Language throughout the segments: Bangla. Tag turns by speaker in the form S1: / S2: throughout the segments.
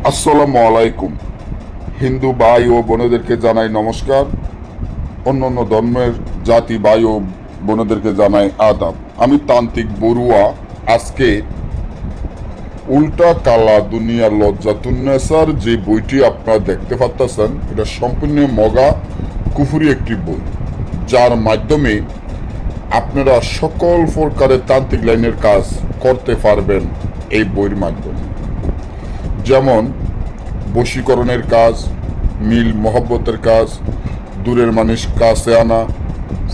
S1: আসসালামু আলাইকুম। হিন্দু ভাই ও বোনেদেরকে জানাই নমস্কার। অন্যান্য ধর্মের জাতি ভাই ও বোনেদেরকে জানাই আদাব। আমি তান্ত্রিক বড়ুয়া। আজকে উল্টা কালা দুনিয়ার লজ্জাতুন্নেসার যে বইটি আপনারা দেখতে পাচ্ছেন, এটা সম্পূর্ণ মগা কুফুরি একটি বই, যার মাধ্যমে আপনারা সকল প্রকারের তান্ত্রিক লাইনের কাজ করতে পারবেন এই বইয়ের মাধ্যমে। যেমন বশীকরণের কাজ, মিল মহব্বতের কাজ, দূরের মানুষ কাছে আনা,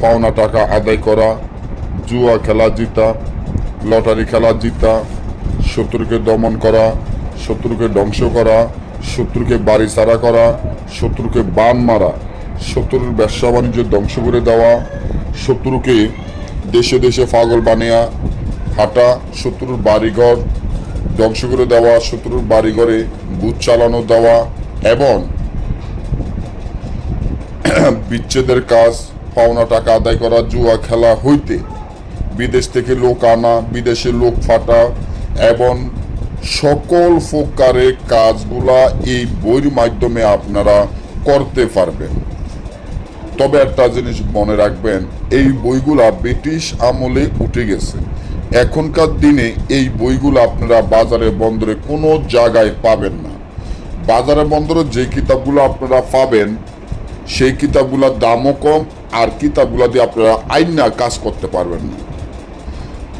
S1: পাওনা টাকা আদায় করা, জুয়া খেলা জিতা, লটারি খেলা জিতা, শত্রুকে দমন করা, শত্রুকে ধ্বংস করা, শত্রুকে বাড়ি ছাড়া করা, শত্রুকে বান মারা, শত্রুর ব্যবসা বাণিজ্য ধ্বংস করে দেওয়া, শত্রুকে দেশে দেশে পাগল বানিয়া হাঁটা, শত্রুর বাড়িঘর ধ্বংস করে দেওয়া, শত্রুর বাড়িঘরে বুথ চালানো দেওয়া, এবং বিচ্ছেদের কাজ, পাওনা টাকা আদায় করা, জুয়া খেলা হইতে বিদেশ থেকে লোক আনা, বিদেশে লোক ফাটা, এবং সকল প্রকারের কাজগুলা এই বইয়ের মাধ্যমে আপনারা করতে পারবেন। তবে একটা জিনিস মনে রাখবেন, এই বইগুলা ব্রিটিশ আমলে উঠে গেছে। এখনকার দিনে এই বইগুলো আপনারা বাজারে বন্দরে কোনো জায়গায় পাবেন না। বাজারে বন্দরে যে কিতাবগুলো আপনারা পাবেন, সেই কিতাবগুলোর দামও কম, আর কিতাবগুলো দিয়ে আপনারা আইনা কাজ করতে পারবেন না।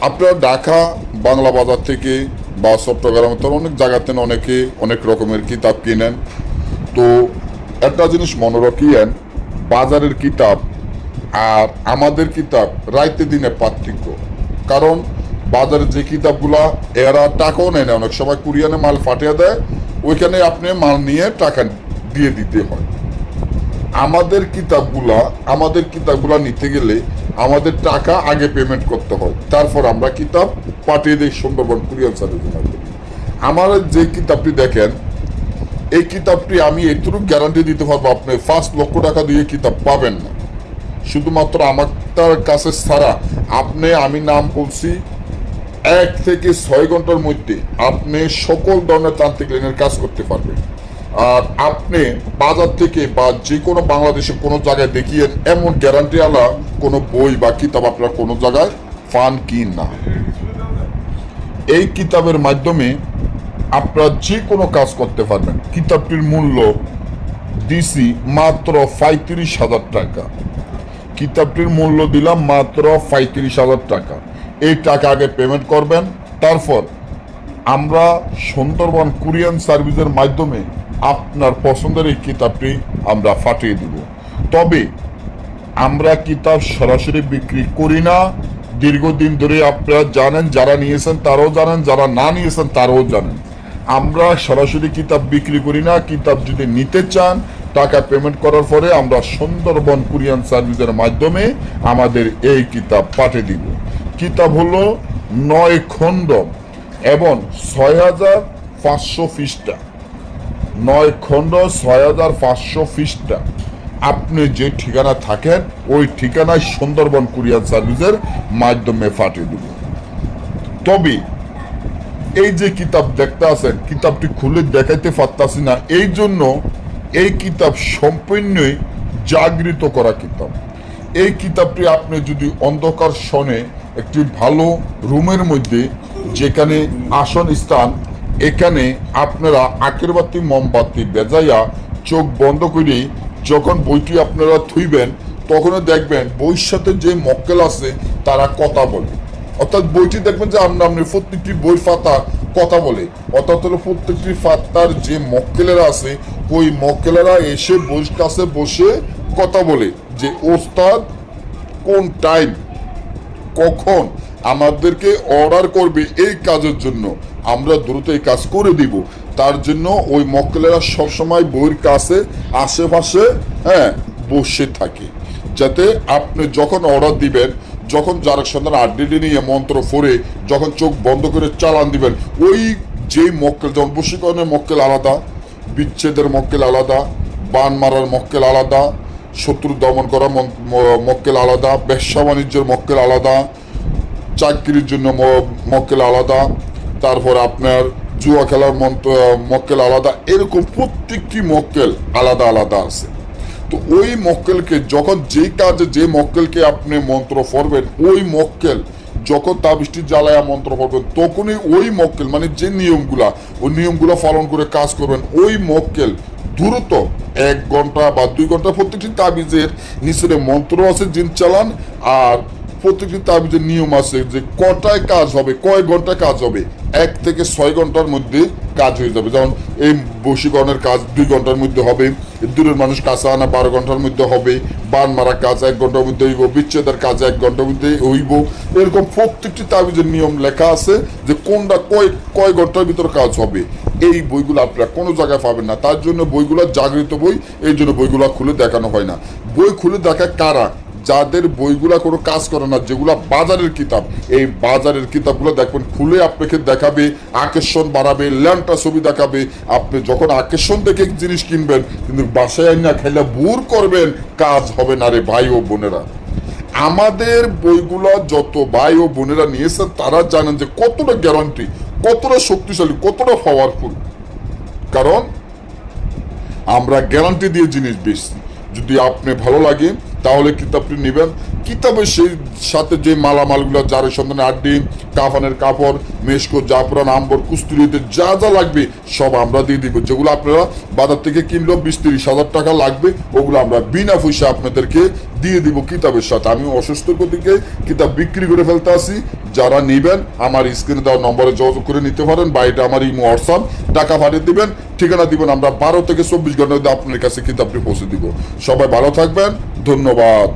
S1: আপনারা ঢাকা বাংলা বাজার থেকে বা চট্টগ্রাম অনেক জায়গাতে অনেকে অনেক রকমের কিতাব কিনেন। তো একটা জিনিস মনে রাখিয়েন, বাজারের কিতাব আর আমাদের কিতাব রাইতে দিনে পার্থক্য। কারণ বাজারে যে কিতাবগুলা এরা টাকাও নেয় না, অনেক সময় কুরিয়ানে মাল ফাটিয়ে দেয়, ওইখানে আপনি মাল নিয়ে টাকা দিয়ে দিতে হয়। আমাদের কিতাবগুলা নিতে গেলে আমাদের টাকা আগে পেমেন্ট করতে হয়, তারপর আমরা কিতাব পাঠিয়ে দিই সুন্দরবন কুরিয়ান সার্ভিসের মাধ্যমে। আমার যে কিতাবটি দেখেন, এই কিতাবটি আমি এটুকু গ্যারান্টি দিতে পারবো, আপনি 5 লক্ষ টাকা দিয়ে কিতাব পাবেন না। শুধুমাত্র আমার কাছে ছাড়া আমি নাম বলছি, 1 থেকে 6 ঘন্টার মধ্যে আপনি সকল ধরনের তান্ত্রিক লাইনের কাজ করতে পারবেন। আর আপনি বাজার থেকে বা যে কোনো বাংলাদেশে কোনো জায়গায় দেখিয়ে এমন গ্যারান্টি আলা কোনো বই বা কিতাব আপনারা কোনো জায়গায় পান কি না। এই কিতাবের মাধ্যমে আপনারা যে কোনো কাজ করতে পারবেন। কিতাবটির মূল্য দিছি মাত্র 35,000 টাকা। কিতাবটির মূল্য দিলাম মাত্র 35,000 টাকা। এই টাকা আগে পেমেন্ট করবেন, তারপর আমরা সুন্দরবন কুরিয়ান সার্ভিসের মাধ্যমে আপনার পছন্দের এই কিতাবটি আমরা পাঠিয়ে দিব। তবে আমরা কিতাব সরাসরি বিক্রি করি না। দীর্ঘদিন ধরে আপনারা জানেন, যারা নিয়েছেন তারাও জানেন, যারা না নিয়েছেন তারাও জানেন, আমরা সরাসরি কিতাব বিক্রি করি না। কিতাব যদি নিতে চান, টাকা পেমেন্ট করার পরে আমরা সুন্দরবন কুরিয়ান সার্ভিসের মাধ্যমে আমাদের এই কিতাব পাঠিয়ে দিব। কিতাব হলো 9 খণ্ড এবং 6,500 পৃষ্ঠা। 9 খণ্ড 6,500 পৃষ্ঠা। আপনি যে ঠিকানা থাকেন ওই ঠিকানায় সুন্দরবন কুরিয়ান সার্ভিসের মাধ্যমে পাঠিয়ে দেব। তবে এই যে কিতাব দেখতে আছেন, কিতাবটি খুলে দেখাইতে পারতাছি না, এই জন্য এই কিতাব সম্পূর্ণই জাগৃত করা কিতাব। এই কিতাবটি আপনি যদি অন্ধকার শনে একটি ভালো রুমের মধ্যে, যেখানে আসন স্থান, এখানে আপনারা আগরবাতি মোমবাতি বেজাইয়া চোখ বন্ধ করে যখন বইটি আপনারা থুইবেন, তখনও দেখবেন বইয়ের সাথে যে মক্কেল আছে তারা কথা বলে। অর্থাৎ বইটি দেখবেন যে আপনি প্রত্যেকটি বই পাতা কথা বলে, অর্থাৎ প্রত্যেকটি পাতার যে মক্কেলেরা আছে ওই মক্কেলেরা এসে বইয়ের কাছে বসে কথা বলে যে ওস্তাদ কোন টাইম কখন আমাদেরকে অর্ডার করবে এই কাজের জন্য, আমরা দ্রুত এই কাজ করে দিব। তার জন্য ওই মক্কেলেরা সবসময় বইয়ের কাছে আশেপাশে বসে থাকে, যাতে আপনি যখন অর্ডার দিবেন, যখন যার সন্ধান আড্ডি নিয়ে মন্ত্র ফোরে যখন চোখ বন্ধ করে চালান দিবেন, ওই যে মক্কেল, যেমন বশীকরণের মক্কেল আলাদা, বিচ্ছেদের মক্কেল আলাদা, বান মারার মক্কেল আলাদা, শত্রু দমন করা মক্কেল আলাদা, ব্যবসা বাণিজ্যের মক্কেল আলাদা, চাকরির জন্য মক্কেল আলাদা, তারপর আপনার জুয়া খেলার মক্কেল আলাদা, এরকম প্রত্যেকটি মক্কেল আলাদা আলাদা আছে। তো ওই মক্কেলকে যখন যে কাজে যে মক্কেলকে আপনি মন্ত্র পড়বেন, ওই মক্কেল যখন তাবিজটি জ্বালায়া মন্ত্র পড়বেন, তখনই ওই মক্কেল মানে যে নিয়মগুলা, ওই নিয়মগুলো পালন করে কাজ করবেন, ওই মক্কেল দ্রুত 1 ঘন্টা বা 2 ঘন্টা, প্রত্যেকটি তাবিজের নিচে মন্ত্র আছে, জিন চালান, আর প্রত্যেকটি তাবিজের নিয়ম আছে যে কটায় কাজ হবে, কয় ঘন্টায় কাজ হবে। 1 থেকে 6 ঘন্টার মধ্যে কাজ হয়ে যাবে। যেমন এই বশীকরণের কাজ 2 ঘন্টার মধ্যে হবে, দূরের মানুষ কাছে আনা 12 ঘন্টার মধ্যে হবে, বান মারা কাজ 1 ঘন্টার মধ্যে হইব, বিচ্ছেদের কাজ 1 ঘন্টার মধ্যে হইব। এরকম প্রত্যেকটি তাবিজের নিয়ম লেখা আছে যে কোনটা কয় ঘন্টার ভিতর কাজ হবে। এই বইগুলো আপনারা কোনো জায়গায় পাবেন না, তার জন্য বইগুলো জাগৃত বই, এই জন্য বইগুলো খুলে দেখানো হয় না। বই খুলে দেখায় কারা? যাদের বইগুলা কোনো কাজ করে না, যেগুলা বাজারের কিতাব, এই বাজারের কিতাবগুলো দেখবেন খুলে আপনাকে দেখাবে, আকর্ষণ বাড়াবে, ল্যান্টা ছবি দেখাবে। আপনি যখন আকর্ষণ দেখে জিনিস কিনবেন, কিন্তু বাসায় না খাইলে বুর করবেন, কাজ হবে না রে ভাই ও বোনেরা। আমাদের বইগুলো যত ভাই ও বোনেরা নিয়েছেন, তারা জানেন যে কতটা গ্যারান্টি, কতটা শক্তিশালী, কতটা পাওয়ারফুল। কারণ আমরা গ্যারান্টি দিয়ে জিনিস বেচছি। যদি আপনি ভালো লাগে তাহলে কিতাবটি নেবেন। কিতাবের সেই সাথে যে মালামালগুলো, জারের সন্ধানে আড্ডি, কাফানের কাপড়, মেশকো, জাফরান, আম্বর, কুস্তুরিতে যা যা লাগবে সব আমরা দিয়ে দিব। যেগুলো আপনারা বাজার থেকে কিনলেও 20-30 হাজার টাকা লাগবে, ওগুলো আমরা বিনা পয়সা আপনাদেরকে দিয়ে দিব কিতাবের সাথে। আমি অসুস্থ দিকে কিতাব বিক্রি করে ফেলতে আসি। যারা নেবেন আমার স্ক্রিনে দেওয়া নম্বরে যোগাযোগ করে নিতে পারেন, বা এটা আমার ইমো হোয়াটসঅ্যাপ, টাকা পাঠিয়ে দিবেন, ঠিকানা দিবেন, আমরা 12 থেকে 24 ঘন্টার মধ্যে আপনার কাছে কিতাবটি পৌঁছে দিব। সবাই ভালো থাকবেন, ধন্যবাদ।